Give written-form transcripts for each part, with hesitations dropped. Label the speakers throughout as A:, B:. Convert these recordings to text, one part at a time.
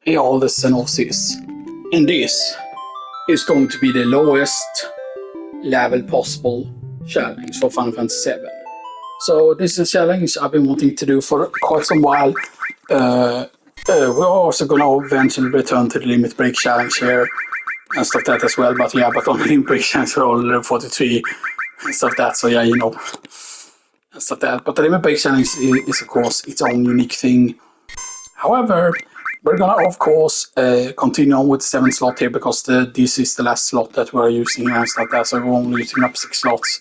A: Hey all the synopsis. And this is going to be the lowest level possible challenge for Final Fantasy VII. So this is a challenge I've been wanting to do for quite some while. We're also gonna eventually return to the limit break challenge here and stuff that as well. But yeah, but on the limit break challenge we're all level 43 and stuff that. So yeah, and stuff that. But the limit break challenge is of course its own unique thing. However, we're gonna of course continue on with the 7th slot here because this is the last slot that we're using and stuff that. So we're only using up 6 slots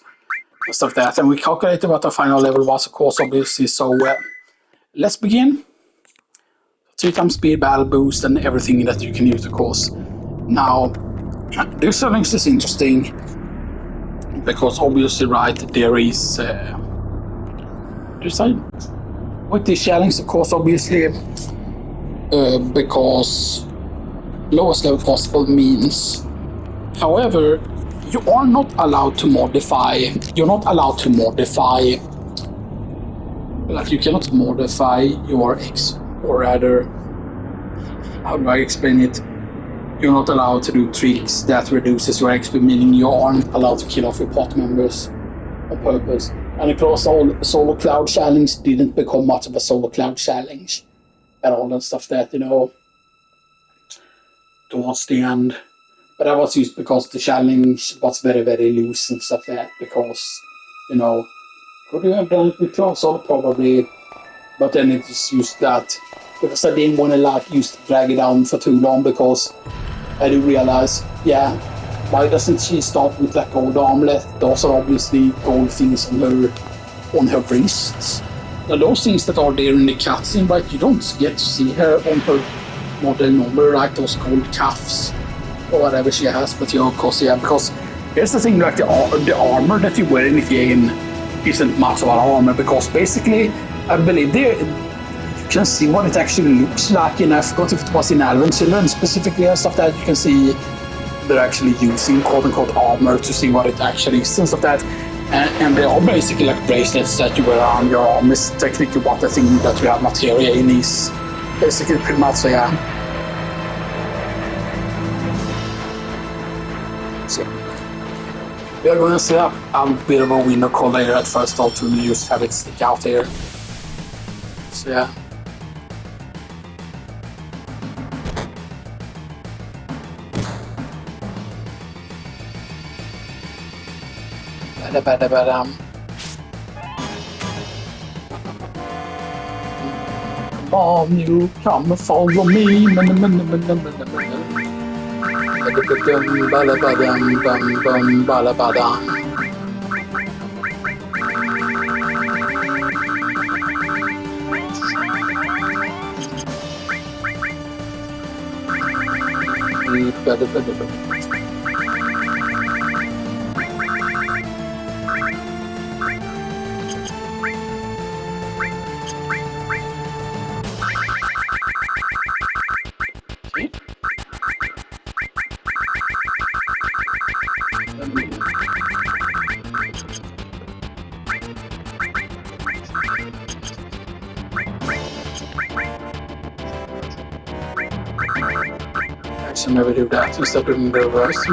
A: and stuff that. And we calculated what the final level was, of course, obviously. So let's begin. 3 times speed, battle boost, and everything that you can use, of course. Now, this challenge is interesting because obviously, right, there is. With this challenge, of course, obviously, because lowest level possible means. However, you are not allowed to modify. You're not allowed to modify. Like you cannot modify your X, or rather, how do I explain it? You're not allowed to do tricks that reduces your XP, meaning you aren't allowed to kill off your pot members on purpose. And of course, solo cloud challenge didn't become much of a solo cloud challenge at all and stuff that, towards the end. But that was used because the challenge was very, very loose and stuff like that. Because, could you have done it with close solo? Probably. But then it's used that because I didn't want to drag it down for too long because I do realize, yeah, why doesn't she start with gold armlet? Those are obviously gold things on her wrists. Now those things that are there in the cutscene, but you don't get to see her on her model number, like those gold cuffs or whatever she has. But of course, yeah, because here's the thing, like the armor that you wear in the game isn't much of an armor because basically, I believe you can see what it actually looks like. And I forgot if it was in Alvin Children specifically and stuff that you can see they're actually using quote-unquote armor to see what it actually is and stuff that. And they are basically like bracelets that you wear around your arm. Is technically what the thing that you have materia in is. Basically pretty much, so yeah. So we are going to set up a bit of a window call later at first all to just have it stick out here. So yeah. Come on, you come follow me. I should never do that instead of doing the reverse.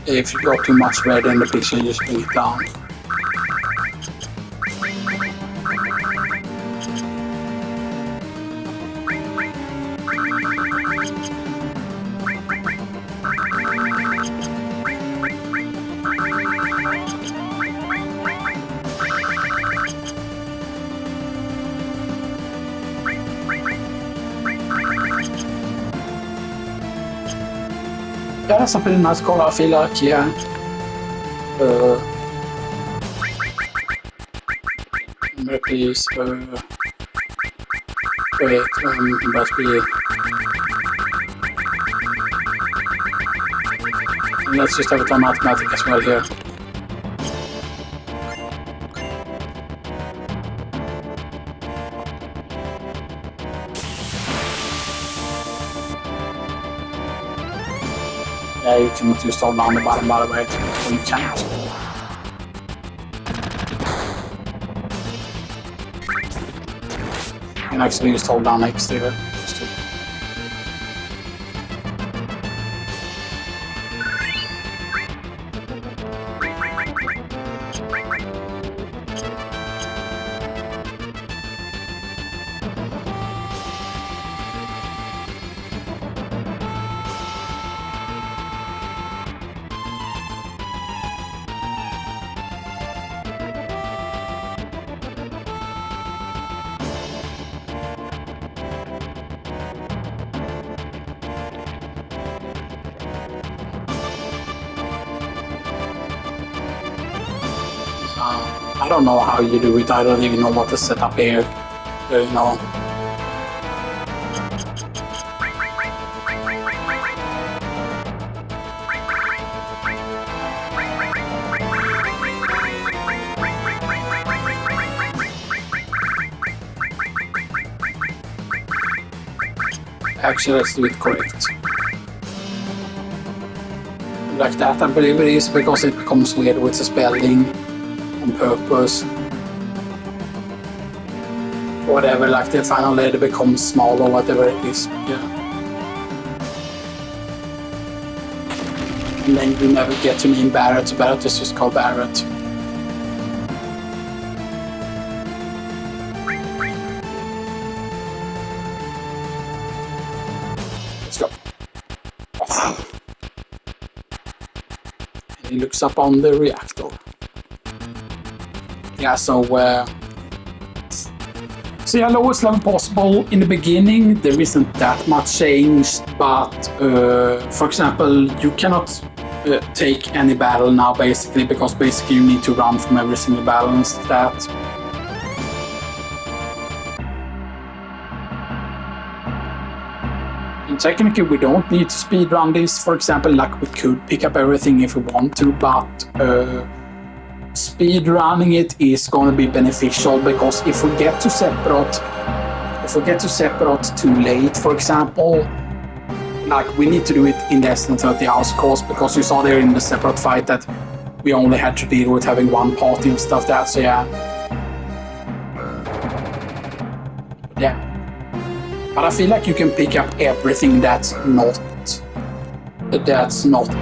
A: If you got too much red in the picture, you just bring it down. Yeah, that's a pretty nice color, I feel like, yeah. Please, wait, must be... Let's just have it on automatic as well here. Yeah, you cannot just hold down the bottom, by the way. You can't. You can actually just hold down X there. I don't know how you do it. I don't even know what to set up here. You know. Actually, let's do it correct. Like that, I believe it is, because it becomes weird with the spelling on purpose. Whatever, like the final letter becomes small or whatever it is. Yeah. And then you never get to name Barrett. Barrett is just called Barrett. Let's go. Oh. And he looks up on the reactor. Yeah, so yeah, lowest level possible. In the beginning, there isn't that much change, but for example, you cannot take any battle now, basically, because basically you need to run from every single battle and that. And technically, we don't need to speedrun this. For example, like we could pick up everything if we want to, but speed running it is going to be beneficial, because if we get to separate too late, for example, like we need to do it in less than 30 hours, of course, because you saw there in the separate fight that we only had to deal with having one party and stuff that, so yeah. But I feel like you can pick up everything that's not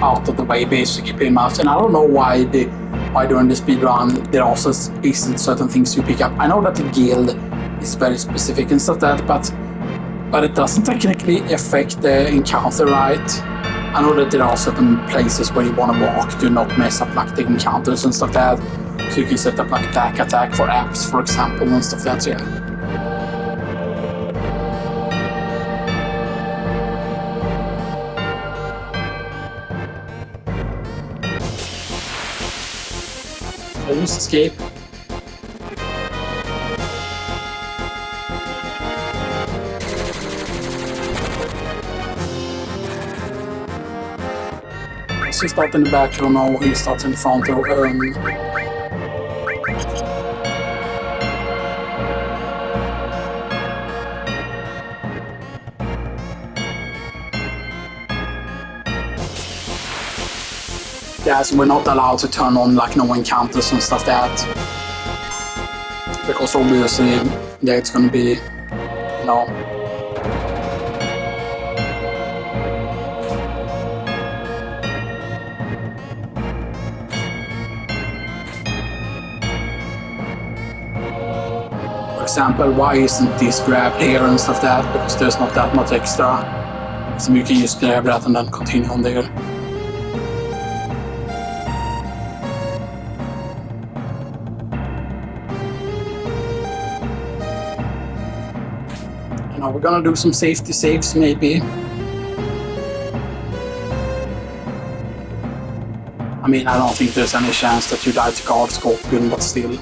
A: out of the way, basically, pretty much. And I don't know why during the speedrun there also isn't certain things you pick up. I know that the guild is very specific and stuff that, but it doesn't technically affect the encounter, right? I know that there are certain places where you want to walk to not mess up like the encounters and stuff that. So you can set up like attack for apps, for example, and stuff that, so yeah. Just escape. He starts in the back, I don't know, he starts in front of yeah, so we're not allowed to turn on like no encounters and stuff that, because obviously yeah, it's gonna be, you know, example, why isn't this grabbed here and stuff like that? Because there's not that much extra. So you can just grab that and then continue on there. And now we're gonna do some safety saves maybe. I mean, I don't think there's any chance that you die to Guard Scorpion, but still.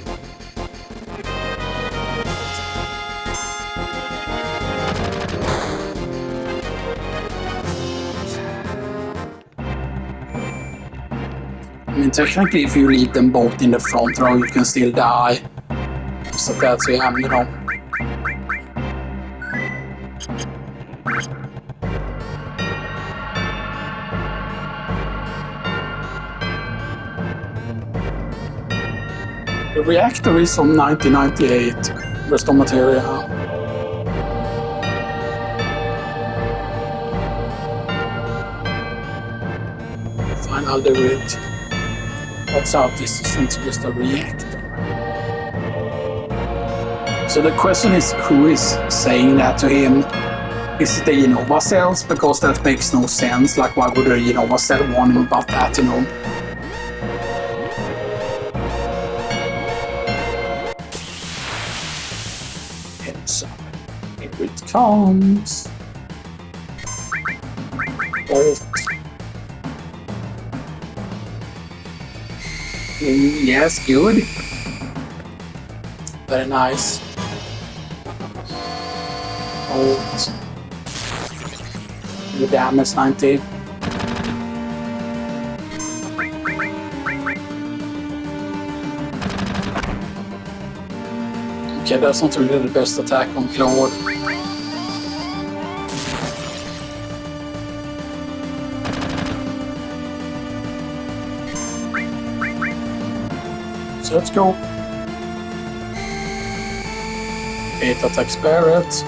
A: I mean, technically, if you leave them both in the front row, you can still die. So that's, yeah, you know. The reactor is on 1998, restore material. Fine, I'll do it. What's out, this isn't just a reactor. So the question is, who is saying that to him? Is it the Innova cells? Because that makes no sense. Like, why would the Innova cell warn him about that, you know? Heads up. Here it comes. Bolt. Yes, good. Very nice. Bolt. The damage 90. Okay, that's not really the best attack on Claude. So let's go. 8 attacks Barrett.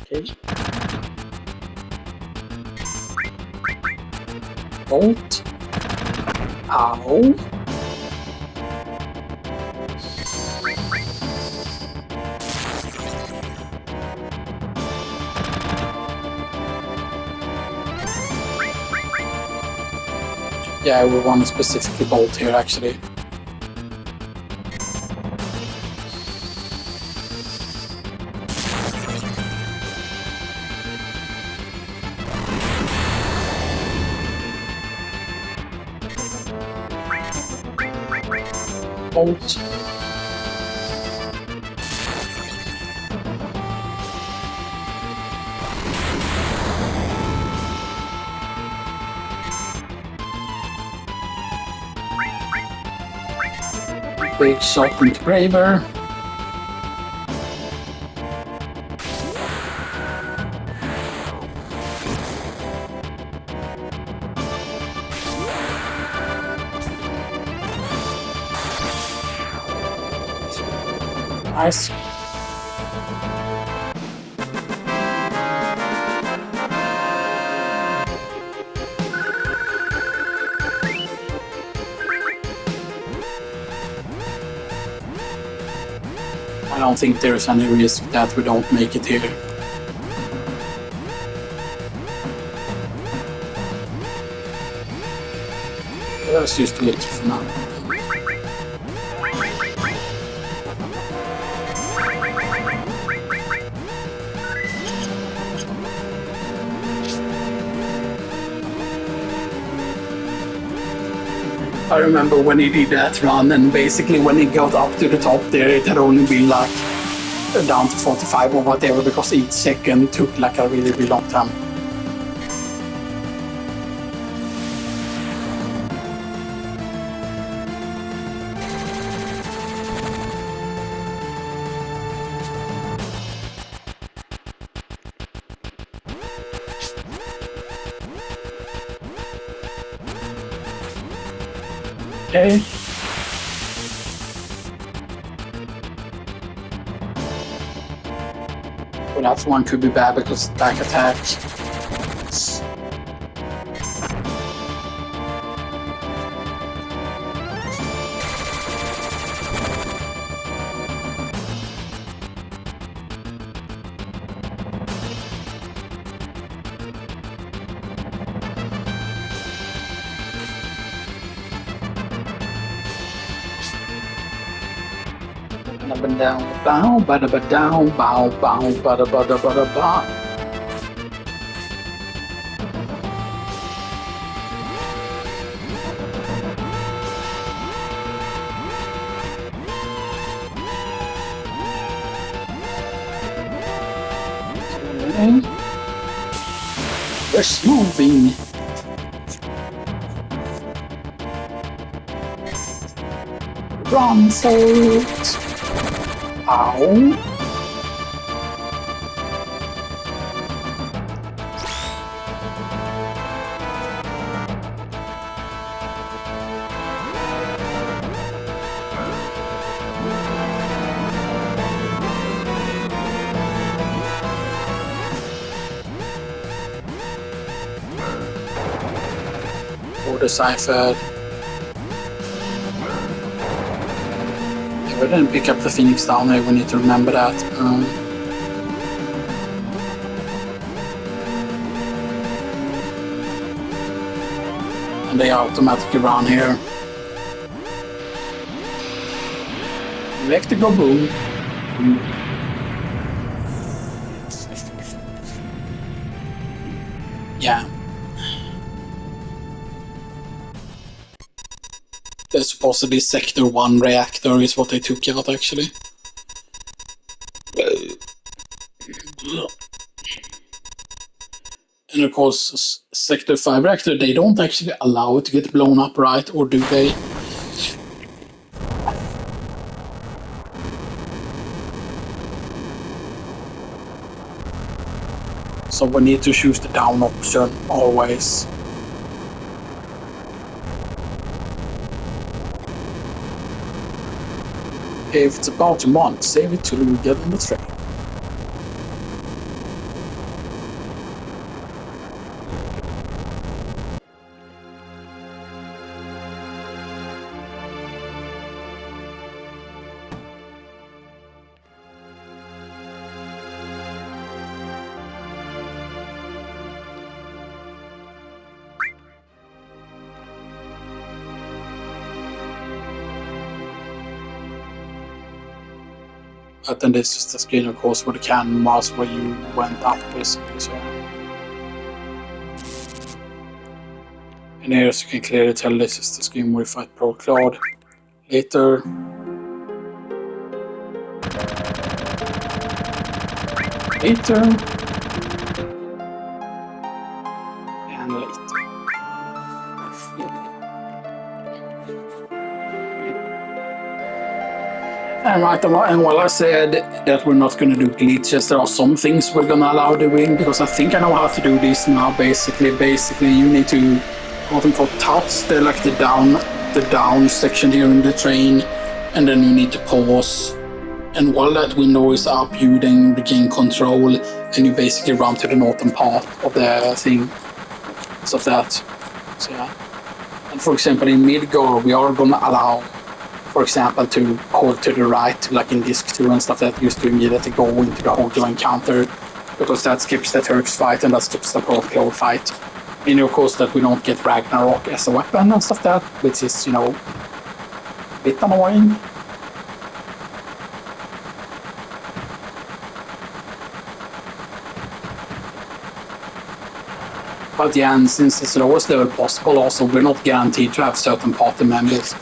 A: Okay. Bolt. Ow. Yeah, we want to specifically bolt here actually. Bolt. Big shot into Graver. Nice. I don't think there's any risk that we don't make it here. Let's just do it for now. I remember when he did that run, and basically when he got up to the top there, it had only been like down to 45 or whatever, because each second took like a really, really long time. Okay. Well, that one could be bad because back attack. Up and down, bow, bada ba down, bow, bow, bada bada bada ba. Okay. We're moving. Run for it. Ow. Or deciphered. We didn't pick up the Phoenix down here, we need to remember that. And they automatically run here. Electrical boom. Yeah. There's supposedly Sector 1 reactor is what they took out, actually. And of course, Sector 5 reactor, they don't actually allow it to get blown up, right? Or do they? So we need to choose the down option, always. If it's about a month, save it till we get on the train. But then this is the screen, of course, where the cannon was, where you went up, basically. So. And here, as you can clearly tell, this is the screen where we fight Pro Claude. Later. Later. And later. And right, and while I said that we're not going to do glitches, there are some things we're going to allow doing, because I think I know how to do this now. Basically, you need to, quote unquote, touch the down section here in the train, and then you need to pause. And while that window is up, you then regain control, and you basically run to the northern part of the thing. So that, so yeah. And for example, in Midgar, we are going to allow, for example, to hold to the right, like in Disc 2 and stuff, that used to immediately go into the whole encounter, because that skips the Turks fight and that skips the Pro Claude fight. And of course that we don't get Ragnarok as a weapon and stuff that, which is, you know, a bit annoying. But yeah, and since it's the lowest level possible, also, we're not guaranteed to have certain party members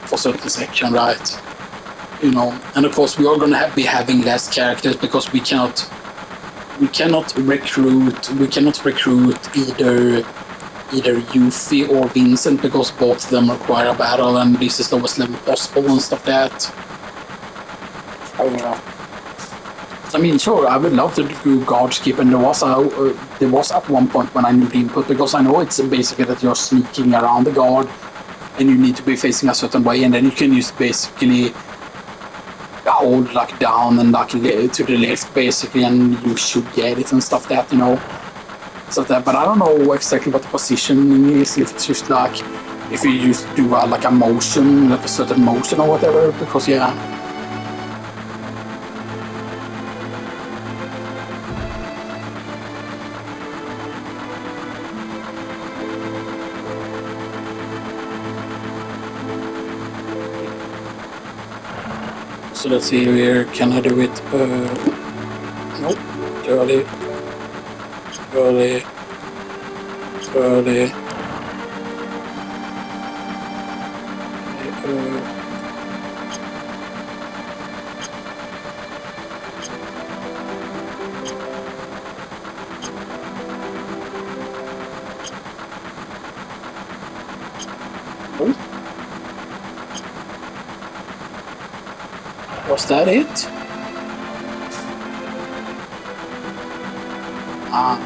A: for certain section, right? You know, and of course we are going to be having less characters, because we cannot recruit either Yuffie or Vincent, because both of them require a battle, and this is the lowest level possible and stuff that. I don't know. I mean, sure, I would love to do guard skip, and there was at one point when I knew the input, because I know it's basically that you're sneaking around the guard, and you need to be facing a certain way, and then you can just basically hold like down and like to the left, basically, and you should get it and stuff that, you know. Stuff that, but I don't know exactly what the positioning is, if it's just like, if you just do like a motion, like a certain motion or whatever, because yeah. So let's see here, can I do it? Nope. Early. Early. Early. Was that it? Ah,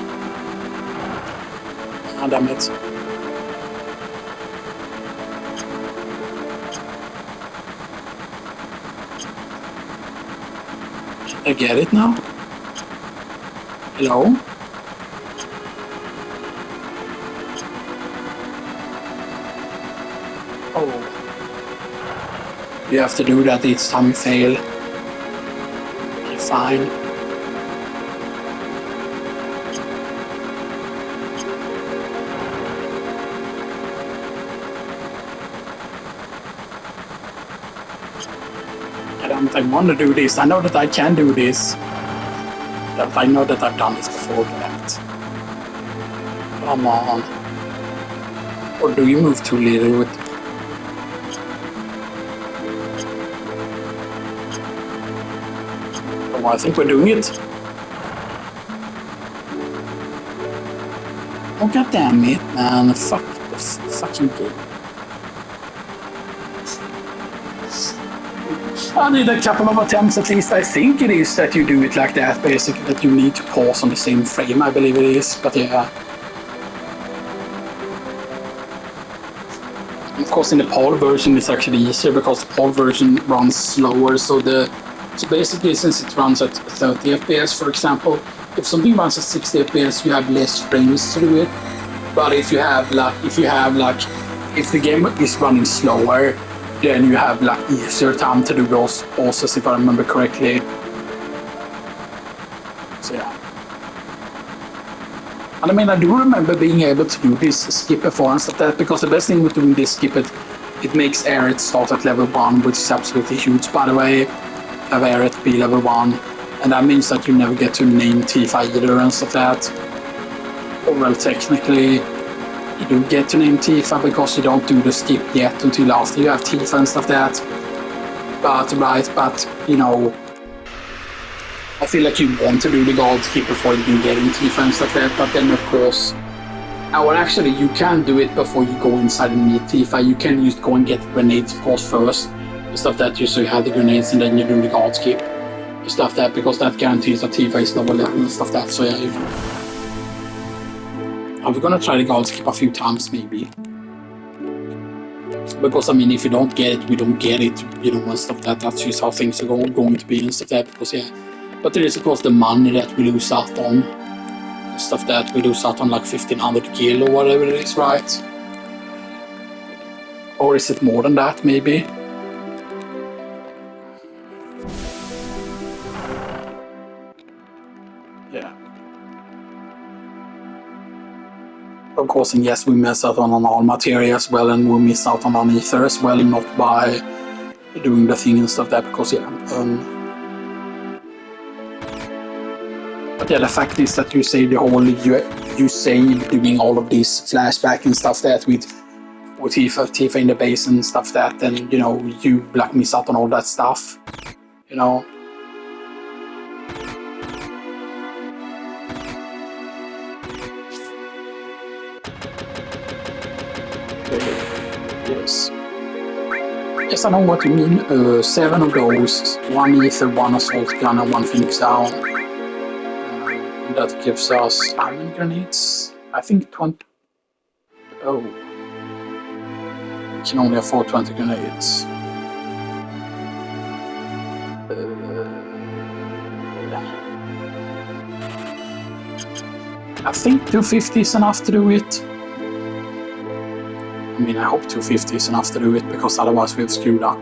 A: damn it. I get it now? Hello? Oh. You have to do that each time you fail. Okay, fine. I want to do this. I know that I can do this. But I know that I've done this before, correct? Come on. Or do you move too little with... Oh, I think we're doing it. Oh, god damn it, man. Fuck this fucking game. I need a couple of attempts at least. I think it is that you do it like that, basically, that you need to pause on the same frame, I believe it is, but yeah. Of course, in the PAL version, it's actually easier because the PAL version runs slower, so basically, since it runs at 30 FPS, for example, if something runs at 60 FPS, you have less frames to do it. But if the game is running slower, then you have like easier time to do those pauses, if I remember correctly. So yeah. And I mean, I do remember being able to do this skip before and stuff like that, because the best thing with doing this skip it makes Aerith start at level 1, which is absolutely huge, by the way. Have Aerith be level 1, and that means that you never get to name Tifa either and stuff like that. Or well, technically, you do get to name Tifa because you don't do the skip yet until after you have Tifa and stuff like that. But you know, I feel like you want to do the gold skip before you can get in Tifa and stuff like that, but then of course, or actually you can do it before you go inside and meet Tifa. You can just go and get grenades of course first, stuff that you so you have the grenades and then you do the gold skip. Stuff that because that guarantees that Tifa is level 11 and stuff that, so yeah. I'm gonna try the gold skip a few times maybe. Because I mean, if you don't get it, we don't get it, you know, and stuff that. That's just how things are going to be and stuff that. Because yeah, but there is of course the money that we lose out on, and stuff that we lose out on, like 1500 gil or whatever it is, right? Or is it more than that, maybe? Yeah. Of course, and yes, we miss out on all materia as well, and we miss out on ether as well, not by doing the thing and stuff that, because yeah. But yeah, the fact is that you say the whole you say doing all of these flashback and stuff that with Tifa in the base and stuff that, then you know you like miss out on all that stuff, you know. Yes. Yes, I know what you mean. 7 of those, 1 ether, 1 assault gun, and 1 phoenix down. That gives us how many grenades? I think 20. Oh. We can only afford 20 grenades. I think 250 is enough to do it. I mean, I hope 250 is enough to do it, because otherwise we've screwed up.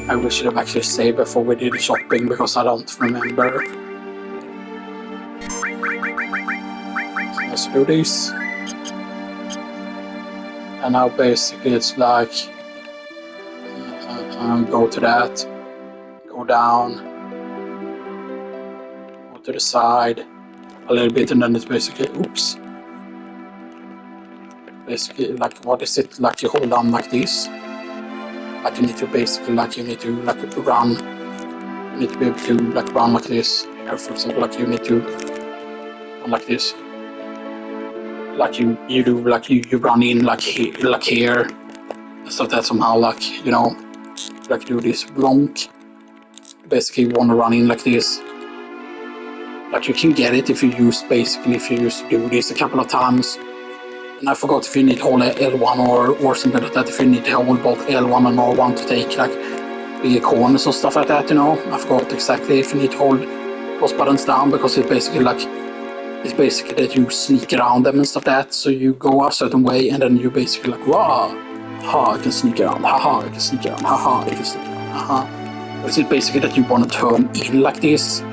A: I should have actually saved before we did the shopping, because I don't remember. So let's do this. And now basically it's like go to that, go down, go to the side a little bit, and then it's basically, oops, basically like, what is it, like you hold on like this, like you need to basically, like you need to like run, you need to be able to like run like this, here for example, like you need to run like this, like you do, like you run in like here, so that somehow, like, you know, like do this bronk, basically you want to run in like this. Like you can get it if you use, basically if you used to do this a couple of times. And I forgot if you need to hold L1 or something like that, if you need to hold both L1 and R1 to take like bigger corners or stuff like that, you know. I forgot exactly if you need to hold those buttons down, because it's basically like, it's basically that you sneak around them and stuff like that. So you go a certain way and then you basically like, wow, ha, I can sneak around, haha, I can sneak around, haha, I can sneak around, haha. But it's basically that you want to turn in like this.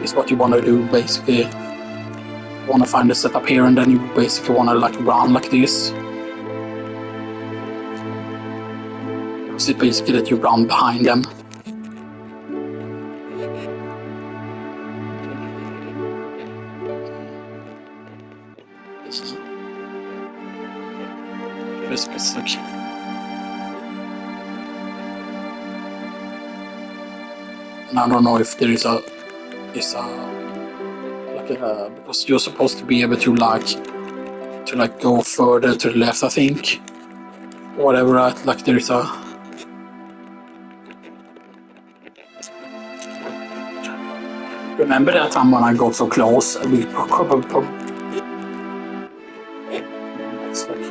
A: Is what you want to do, basically. You want to find the setup here, and then you basically want to like run like this. It's basically that you run behind them. Basically, it's like, and I don't know if there is because you're supposed to be able to like go further to the left, I think. Whatever, like there is a. Remember that time when I got so close? We probably. That's like.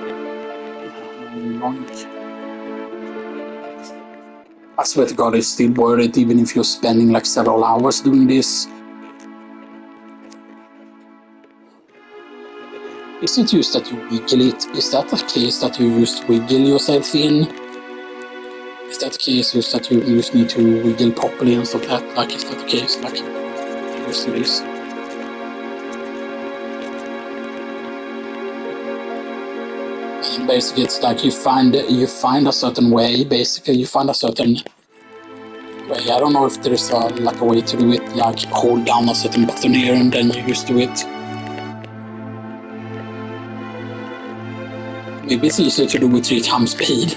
A: I swear to God, it's still worth it, even if you're spending like several hours doing this. Is it used that you wiggle it? Is that the case that you used to wiggle yourself in? Is that the case used that you just need to wiggle properly and stuff like that? Like, is that the case? Like, used to this? And basically, it's like you find a certain way. Basically, you find a certain way. I don't know if there's like a way to do it. Like hold down a certain button here and then you just do it. Maybe it's easier to do with 3 times speed.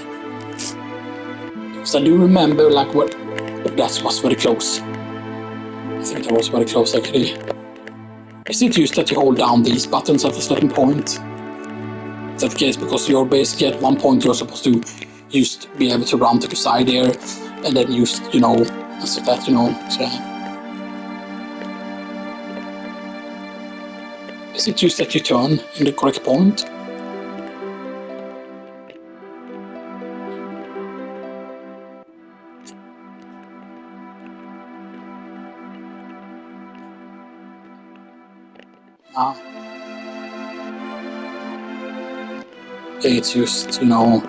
A: Because I do remember like what that was very close. I think that was very close actually. Is it used that you hold down these buttons at a certain point? Is that the case? Because you're basically at one point you're supposed to just be able to run to the side here and then use, you know, so that, you know, so. Is it used that you turn in the correct point? It's just, you know,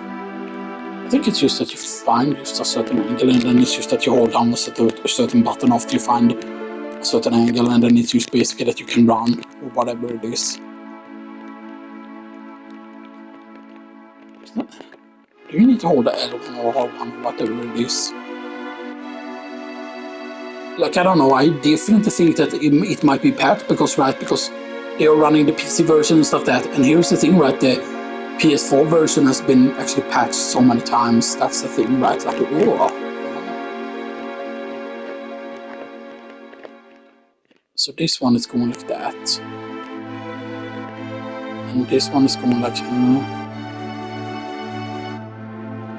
A: I think it's just that you find just a certain angle and then it's just that you hold down a certain button after you find a certain angle and then it's just basically that you can run or whatever it is. Do you need to hold the L1 or R1 or whatever it is? Like, I don't know, I definitely think that it might be patched because they are running the PC version and stuff like that. And here's the thing, right? The PS4 version has been actually patched so many times. That's the thing, right? Like, oh. So this one is going like that. And this one is going like,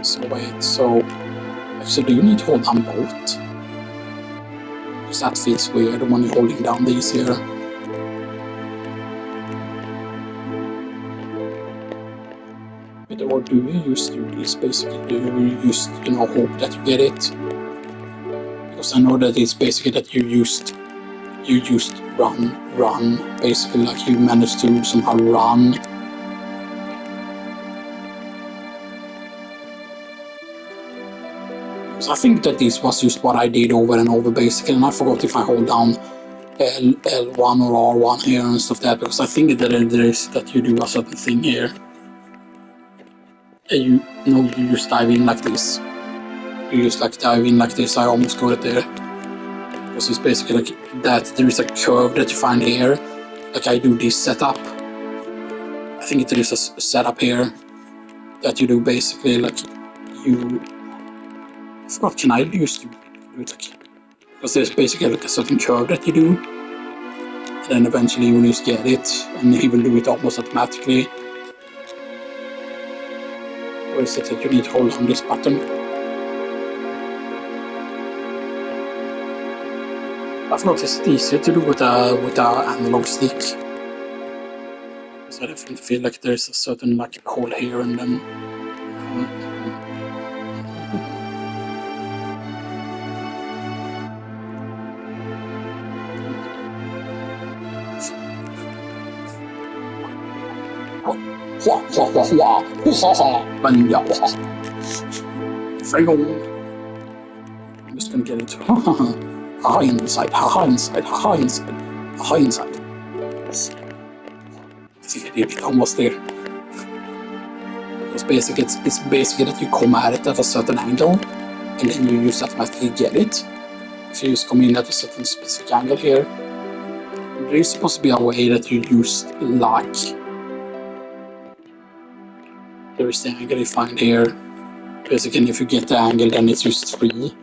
A: so wait, so actually do you need to hold down both? Because that feels weird when you're holding down these here. But or do you just do this basically? Do you just, you know, hope that you get it? Because I know that it's basically that you just run, basically like you managed to somehow run. I think that this was just what I did over and over basically, and I forgot if I hold down L1 or R1 here and stuff like that, because I think that there is that you do a certain thing here. you just dive in like this. You just like dive in like this. I almost got it there. Because it's basically like that. There is a curve that you find here. Like I do this setup. I think there is a setup here that you do basically like you. I forgot. Can I used to do it like? Because there's basically like a certain curve that you do, and then eventually you will just get it, and he will do it almost automatically. Or is it that you need to hold on this button? I forgot it's easier to do with a analog stick. Because I definitely feel like there's a certain like hole here and then. I'm just gonna get it. Haha inside, haha inside, haha inside, haha inside. I think I did it almost there. Because basically it's basically that you come at it at a certain angle and then you just automatically get it. If you just come in at a certain specific angle here, there is supposed to be a way that you use like. There is the angle you find here. Basically, if you get the angle, then it's just 3.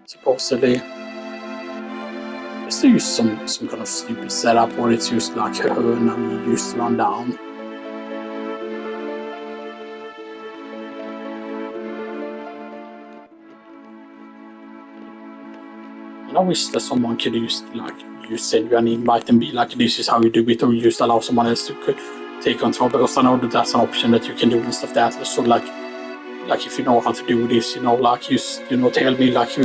A: Supposedly. Is there just some kind of stupid setup where it's just like, now you just run down? And I wish that someone could just like send you an invite and be like, this is how you do it, or you just allow someone else to take control, because I know that that's an option that you can do and stuff like that. So like if you know how to do this, like tell me like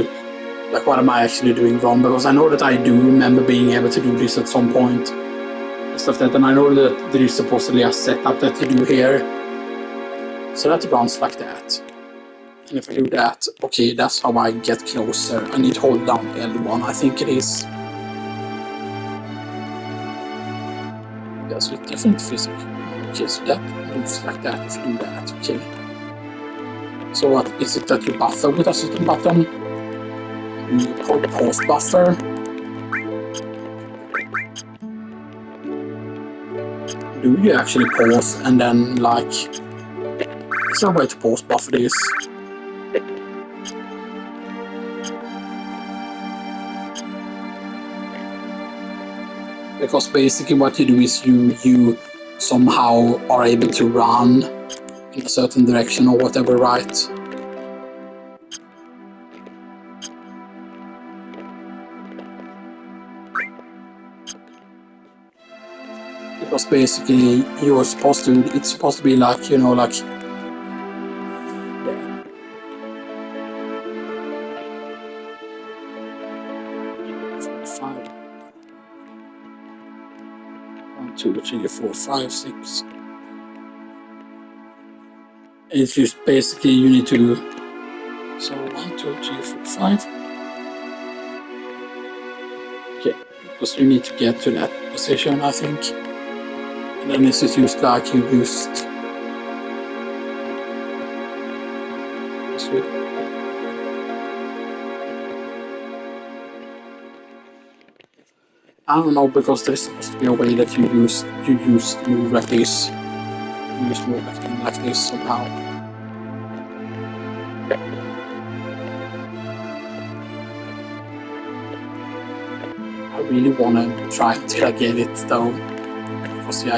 A: what am I actually doing wrong, because I know that I do remember being able to do this at some point and stuff like that, and I know that there is supposedly a setup that you do here, so that runs like that. And if I do that, okay, that's how I get closer. I need to hold down L1, I think it is. Yeah, so it definitely feels like, okay, so that moves like that if you do that, okay. So what is it that you buffer with a certain button? You pause buffer. Do you actually pause and then like, is there a way to pause buffer this? Because basically what you do is you somehow are able to run in a certain direction or whatever, right? Because basically it's supposed to be like, like, yeah. 5, 1, 2, 3, 4, 5, 6. It's just basically you need to, so 1, 2, 3, 4, 5. Okay, because you need to get to that position, I think. And then this is just like you used. I don't know, because there's supposed to be a way that you use move like this. You just move like this somehow. I really wanna try to get it though. Because yeah,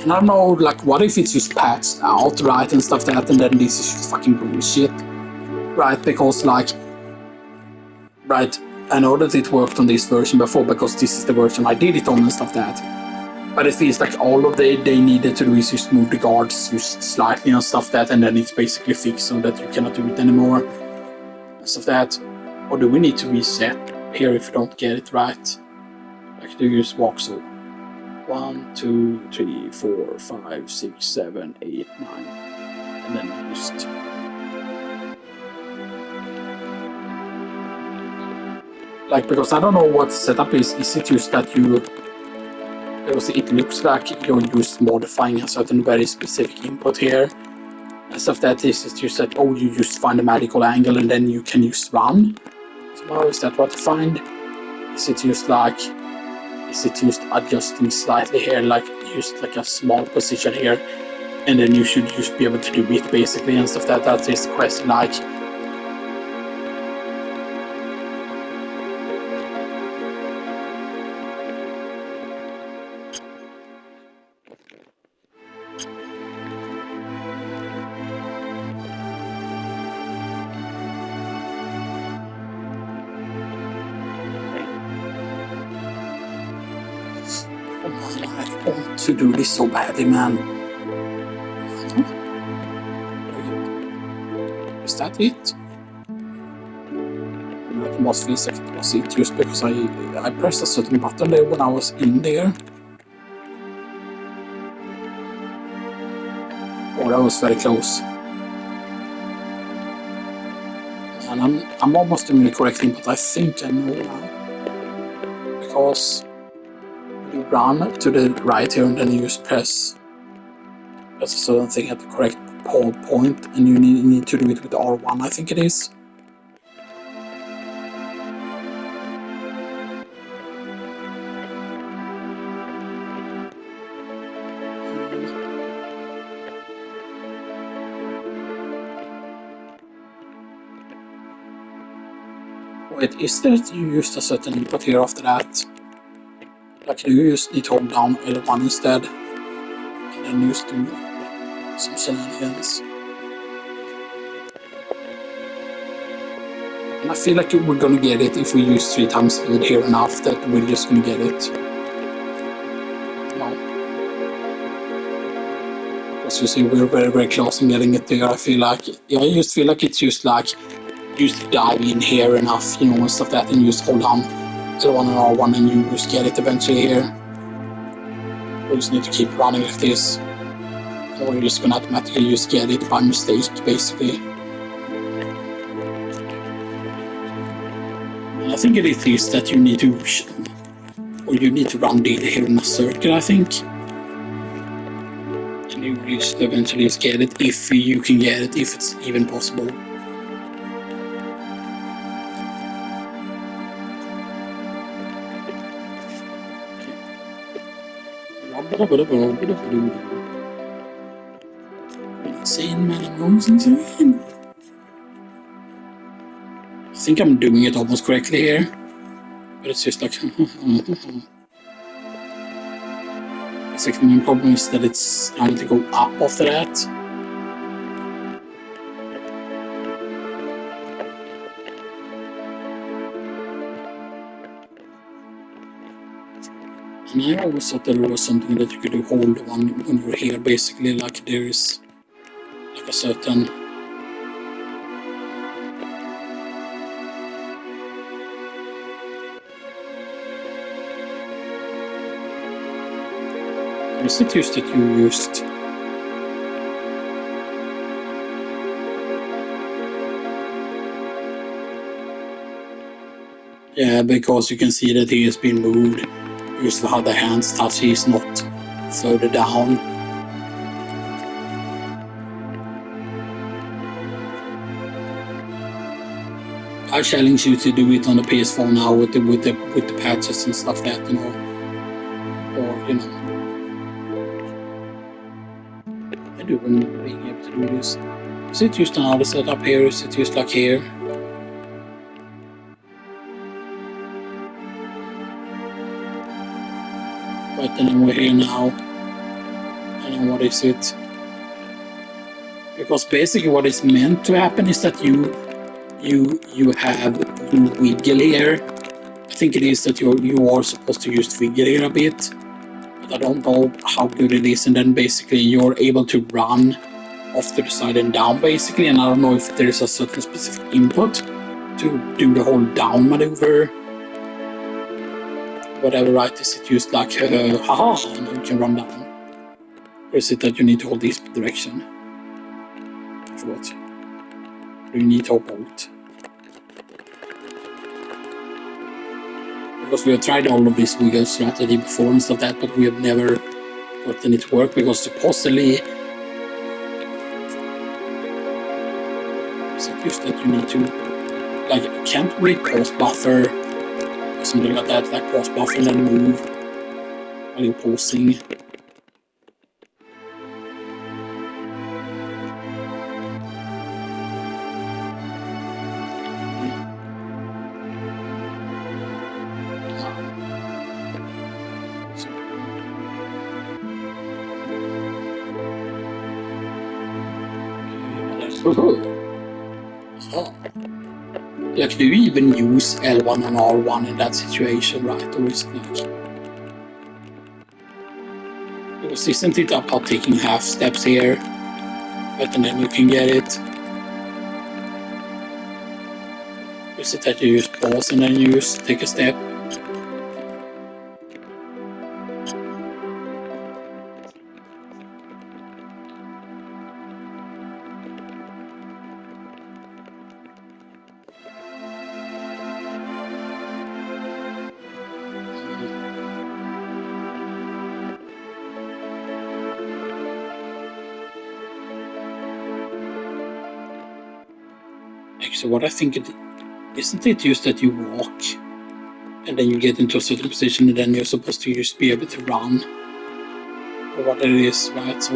A: And I don't know, like, what if it's just patched out, right, and stuff like that, and then this is just fucking bullshit, right? Because, like, right, I know that it worked on this version before, because this is the version I did it on and stuff like that. But it feels like all of they needed to do is just move the guards just slightly and stuff like that, and then it's basically fixed so that you cannot do it anymore and stuff like that. Or do we need to reset here if you don't get it right? Like, do you just walk so? 1, 2, 3, 4, 5, 6, 7, 8, 9, and then just like, because I don't know what setup is. Is it just that you because it looks like you're just modifying a certain very specific input here. And stuff that is just that, oh, you just find a magical angle and then you can just run. So how is that what to find? Is it just adjusting slightly here, like just like a small position here, and then you should just be able to do it basically and stuff that is the question, like. I want to do this so badly, man. Is that it? It must be like it was it just because I pressed a certain button there when I was in there. Oh, that was very close. And I'm almost doing the correct thing, but I think I know now. Because you run to the right here and then you just press a certain thing at the correct point, and you need to do it with R1, I think it is. Wait, is that you used a certain input here after that? Like you just need to hold down L1 instead, and then just do some shenanigans. And I feel like we're gonna get it if we use 3 times speed here enough that we're just gonna get it. No. As you see, we're very, very close in getting it there. I feel like, yeah, I just feel like it's just like, just dive in here enough, you know, and stuff like that, and you just hold on L1 and R1 and you just get it eventually here. We just need to keep running like this, or you're just gonna automatically just get it by mistake, basically. And I think it is that you need to, or you need to run data here in a circle, I think. And you just eventually just get it, if you can get it, if it's even possible. Insane, man, I'm insane. I think I'm doing it almost correctly here, but it's just like it's like the main problem is that it's starting to go up after that. And I always thought there was something that you could do hold on when you're here, basically, like there is like a certain. Is it just that you used? Yeah, because you can see that he has been moved. Just for how the hands touch, he's not further down. I challenge you to do it on the PS4 now with the patches and stuff that, you know, or you know. I do remember being able to do this. Is it just another setup here? Is it just like here? Right, then we're here now. And then what is it? Because basically what is meant to happen is that you wiggle here. I think it is that you are supposed to just wiggle here a bit. But I don't know how good it is, and then basically you're able to run off to the side and down basically, and I don't know if there is a certain specific input to do the whole down maneuver. Whatever, right? Is it just like haha, and you can run down? Or is it that you need to hold this direction? I forgot. Or you need to hold both. Because we have tried all of this buggah strategy before and stuff like that, but we have never gotten it to work because supposedly is it just that you need to, like, you can't really pause buffer or something like that, like pause buffer and then move while you're pausing. Yeah, do you even use L1 and R1 in that situation, right? Or is it like... Because isn't it about taking half steps here, but and then you can get it? Is it that you just pause and then you just take a step? Actually, what I think it isn't it just that you walk and then you get into a certain position and then you're supposed to just be able to run, or what it is, right? So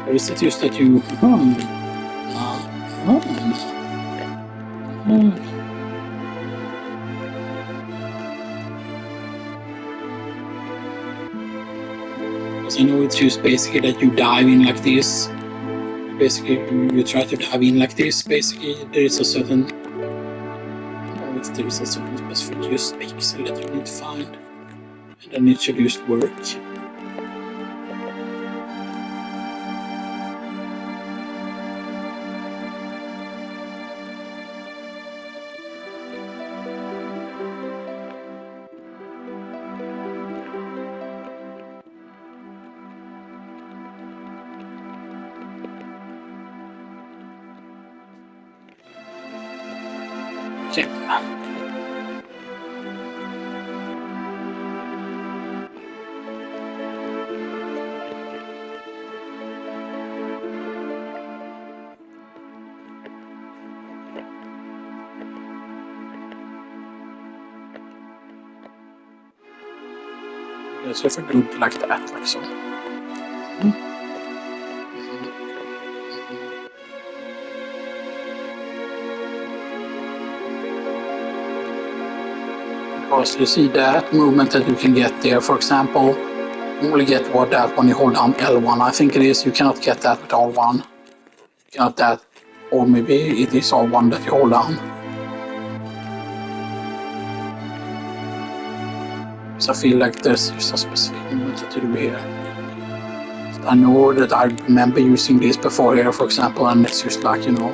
A: or is it just that you because I know it's just basically that you dive in like this. Basically, you try to dive in like this. Basically, there is a certain, if there is a certain specific use pixel that you need to find, and then it should just work. Okay. So if I do it like that, like so. Because you see that movement that you can get there, for example, you only get what that when you hold down L1, I think it is. You cannot get that with R1. You cannot that, or maybe it is R1 that you hold down. So I feel like there's just a specific movement that you do here. I know that I remember using this before here, for example, and it's just like, you know,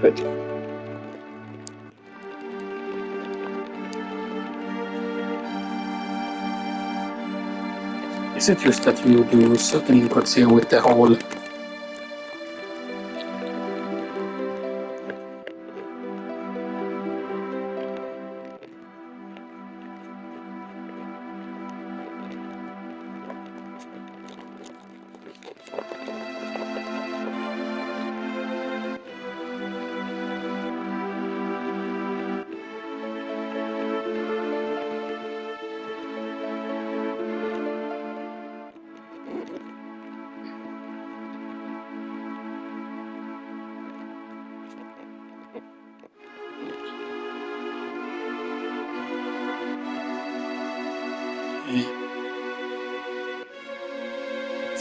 A: wait. Is it just that you do certain inputs here with the whole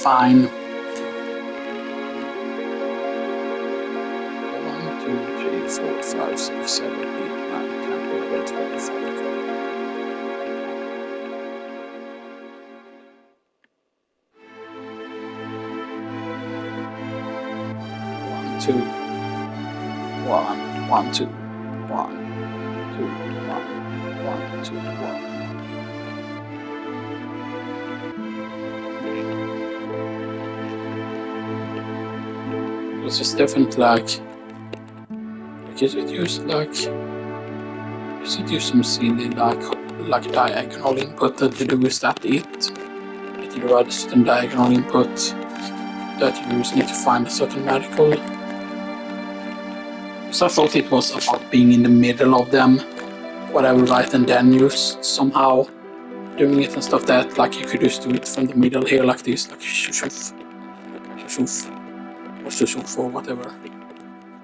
A: fine. 1, 2, 3, 4, 5, 6, 7, 8, 9, 10, 11, 12, 13. 2, 1, 1, 2, 1, 2, 1, 1, 2, 1. This is definitely like you should use some silly like diagonal input that you do is that you write a certain diagonal input that you use need to find a certain radical. So I thought it was about being in the middle of them, whatever, right, and then you somehow doing it and stuff that like you could just do it from the middle here like this, like shoof, shoof, or shoof or whatever,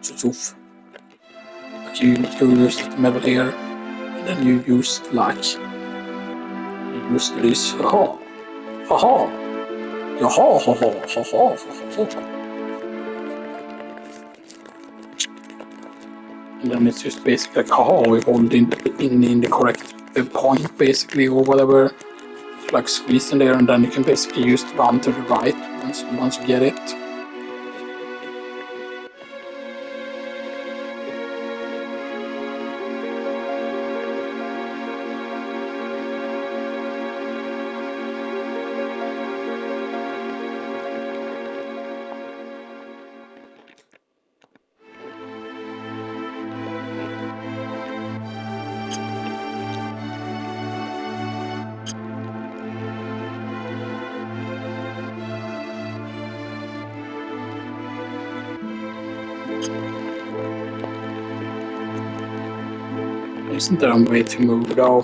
A: shoof. Like you use the middle here, and then you use this ha ha ha ha ha ha ha ha ha ha. And then it's just basically like haha, we hold in the correct point basically, or whatever, like squeeze in there, and then you can basically use the run to the right once you get it. Isn't there a way to move though?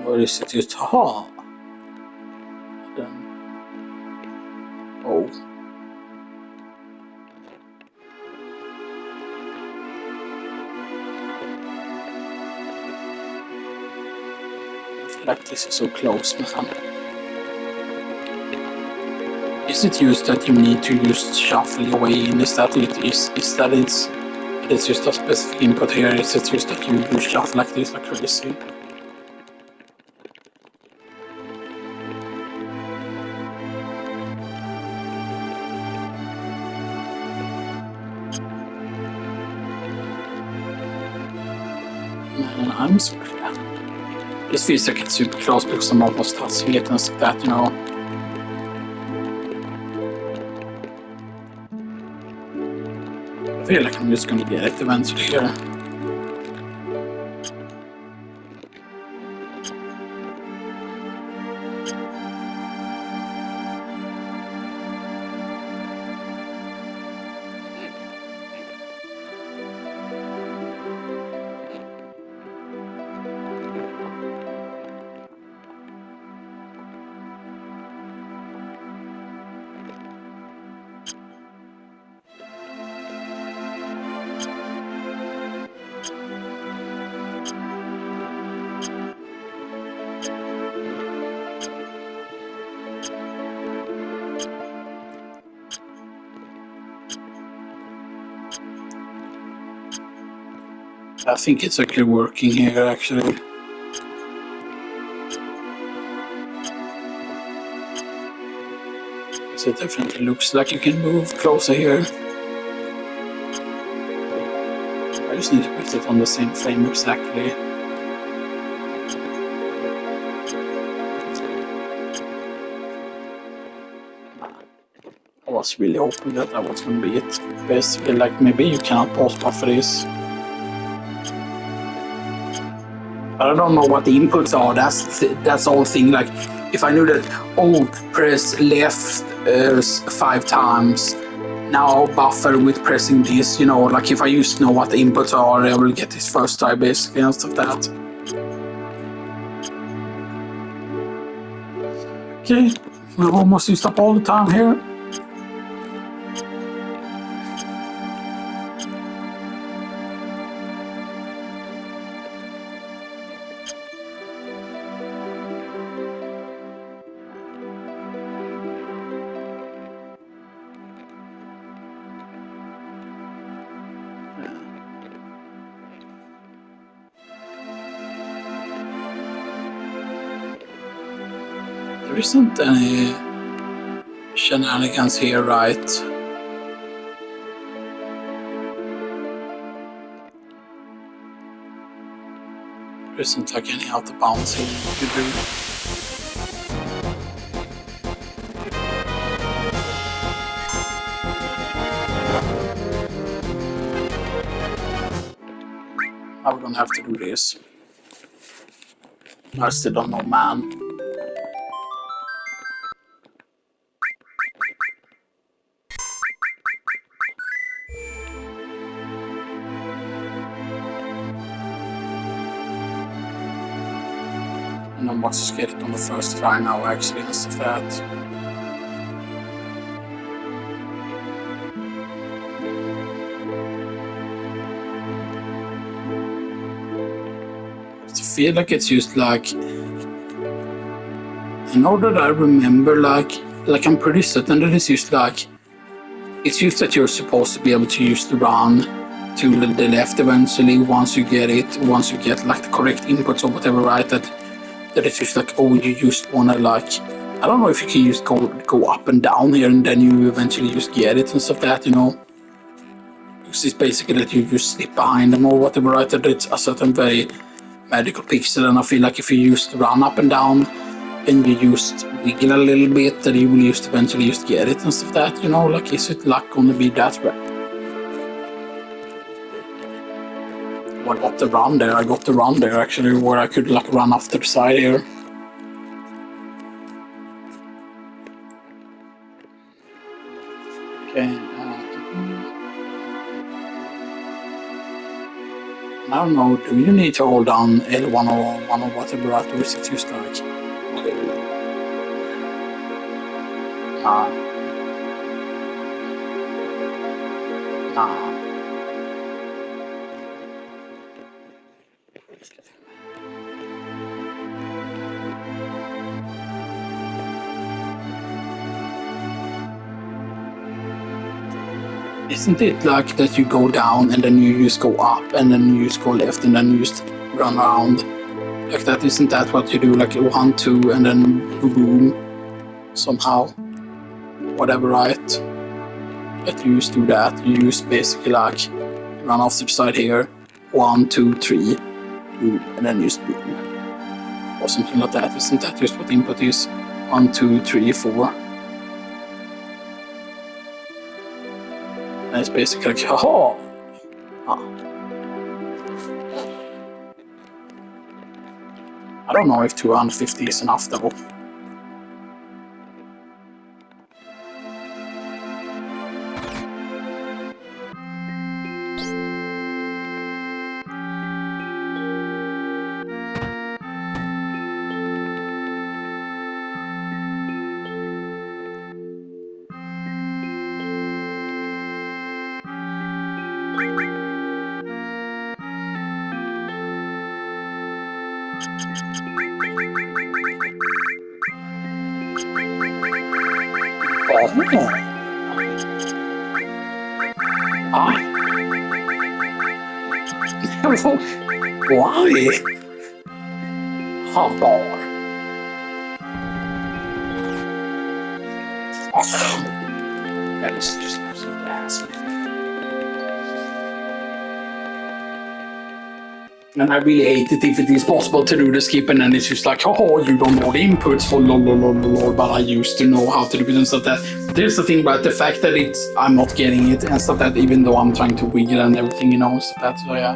A: Or is it just ha? Then oh. I feel like this is so close, man. Is it used that you need to use shuffle your way in? Is that it? Is that it's just a specific input here? Is it just that you shuffle like this like crazy? Man, I'm so glad. This feels like it's super close because I'm almost touching it and stuff that, you know. I feel like I'm just gonna get it eventually here. I think it's actually working here, actually. So it definitely looks like you can move closer here. I just need to put it on the same frame exactly. I was really hoping that was going to be it. Basically, like maybe you cannot pause buffer this. But I don't know what the inputs are. That's the whole thing. Like, if I knew that, oh, press left 5 times, now buffer with pressing this, you know, like if I just know what the inputs are, I will get this first try basically and stuff like that. Okay, we've almost used up all the time here. There isn't any shenanigans here, right? There isn't like any out of bounds here you could do. I don't have to do this. I still don't know, man. And I must get it on the first try now, actually, instead of that. I feel like it's just like, I know that I remember like I'm pretty certain that it's just like, it's just that you're supposed to be able to use the run to the left eventually once you get like the correct inputs or whatever, right? That it's just like, oh, you just wanna like, I don't know if you can just go up and down here and then you eventually just get it and stuff like that, you know? Because it's basically that you just slip behind them or whatever, right? That it's a certain very magical pixel, and I feel like if you just run up and down and you just wiggle a little bit, that you will just eventually just get it and stuff like that, you know? Like, is it luck gonna be that way? Well, I got the run there actually, where I could like run off to the side here. Okay. I don't know, do you need to hold down L1 or 1 or whatever, or is it just like... Nah. Isn't it like that you go down and then you just go up and then you just go left and then you just run around? Like that, isn't that what you do? Like 1, 2 and then boom, somehow. Whatever, right? That you just do that. You just basically like run off to the side here. 1, 2, 3, boom, and then just boom. Or something like that. Isn't that just what input is? 1, 2, 3, 4. And it's basically like, haha! I don't know if 250 is enough though. Why? Hot bar. That is just absolute ass. And I really hate it if it is possible to do the skip and then it's just like, oh, you don't know the inputs for lol, but I used to know how to do it and stuff that. There's the thing about the fact that I'm not getting it and stuff that, even though I'm trying to wiggle and everything, you know, stuff that, so yeah.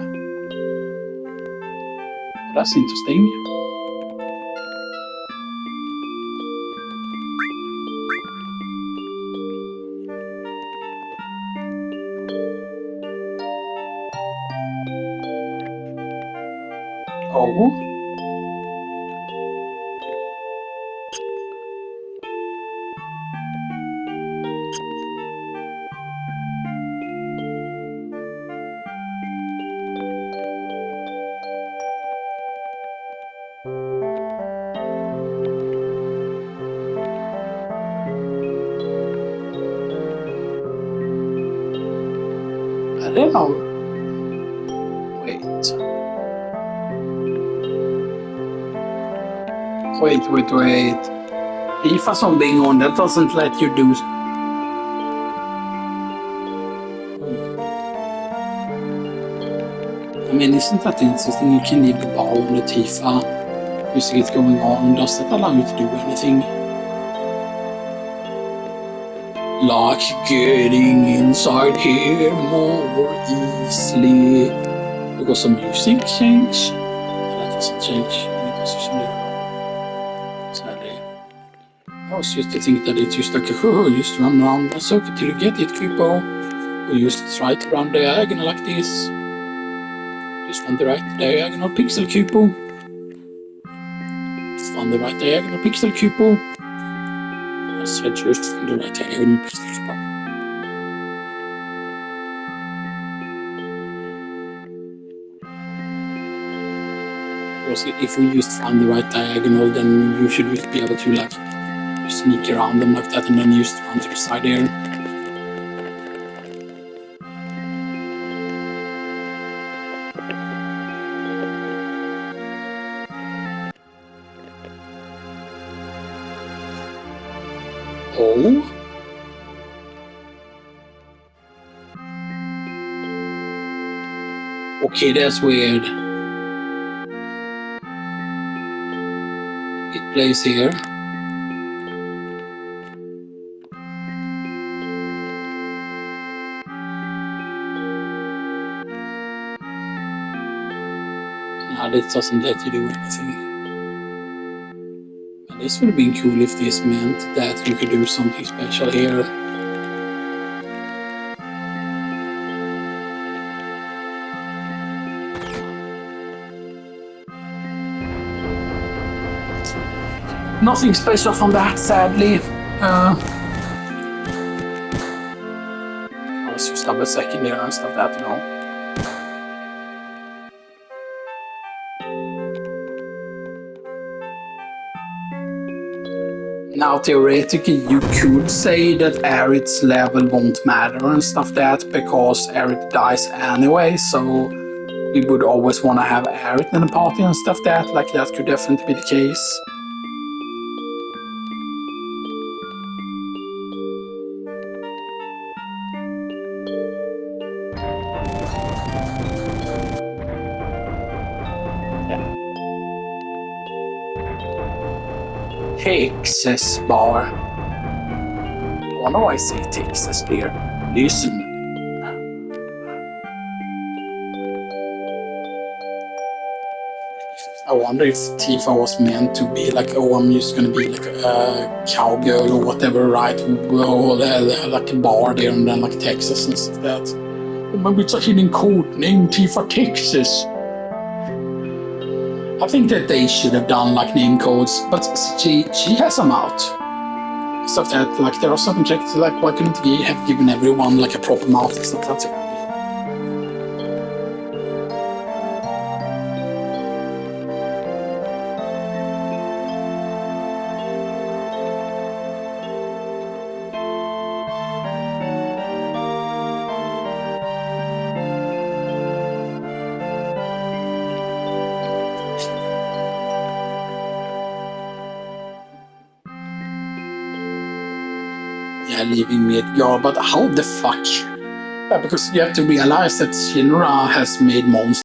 A: That's interesting. Oh. I don't know. Wait. Wait. IFA something on that doesn't let you do. I mean, isn't that interesting? You can leave the ball on the Tifa. You see it going on. Does that allow you to do anything? Like getting inside here more easily. Because the music change? That doesn't change any position there. Sadly. I was used to think that it's just like, oh, just run around the circuit till you get it, Kupo. Or just try to run diagonal like this. Just on the right diagonal pixel, Kupo. Just on the right diagonal pixel, Kupo. I said just on the right diagonal pixel, Kupo. Because if we just find the right diagonal, then you should just be able to like sneak around them like that and then just run to the side there. Oh. Okay, that's weird. It plays here. Nah, this doesn't let you do anything. And this would have been cool if this meant that you could do something special here. Nothing special from that, sadly. I was just double second there and stuff that, you know. Now, theoretically, you could say that Aerith's level won't matter and stuff that because Aerith dies anyway, so we would always want to have Aerith in the party and stuff that, like that could definitely be the case. Texas bar. I wonder why I say Texas there. Listen. I wonder if Tifa was meant to be like, oh, I'm just gonna be like a cowgirl or whatever, right? Or like a bar there and then like Texas and stuff like that. Or maybe it's a hidden code named Tifa Texas. I think that they should have done like name codes, but she has them out. Stuff that like there are certain characters like why couldn't they have given everyone like a proper mouth and stuff like that? Yeah, leaving Midgard, but how the fuck? Yeah, because you have to realize that Shinra has made monsters